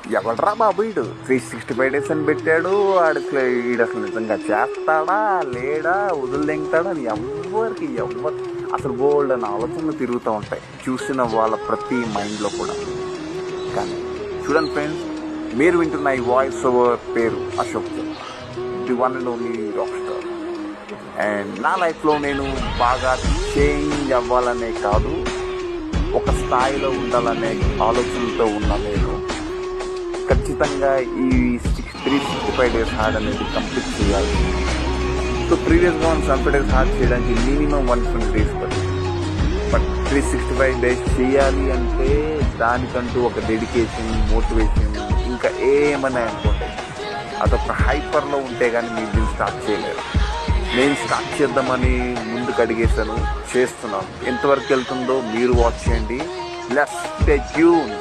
ఎవడరా బాబు వీడు 365 days అని పెట్టాడు. వీడు అసలు నిజంగా చేస్తాడా లేడా వదిలిదెంగుతాడా అని ఎవరు అసలు బోల్డ్ అని ఆలోచనలు తిరుగుతూ ఉంటాయి చూసిన వాళ్ళ ప్రతి మైండ్లో కూడా. కానీ చూడండి ఫ్రెండ్స్, మీరు వింటున్న ఈ వాయిస్ ఓవర్ పేరు Ashok, the one and only rock star. And నా లైఫ్లో నేను బాగా చేంజ్ అవ్వాలనే కాదు, ఒక స్థాయిలో ఉండాలనే ఆలోచనతో ఉన్న నేను ఖచ్చితంగా ఈ 365 days హార్డ్ అనేది కంప్లీట్ చేయాలి. సో ప్రీవియస్గా 75 days హార్డ్ చేయడానికి మినిమం 120 days పడుతుంది. బట్ 365 days చేయాలి అంటే దానికంటూ ఒక డెడికేషన్, మోటివేషన్, ఇంకా ఏమన్నా అనుకోండి అదొక హైపర్లో ఉంటే కానీ మీరు దీన్ని స్టార్ట్ చేయలేరు. నేను స్టార్ట్ చేద్దామని ముందుకు అడిగేసాను, చేస్తున్నాను. ఎంతవరకు వెళ్తుందో మీరు వాచ్ చేయండి. Let's stay tune.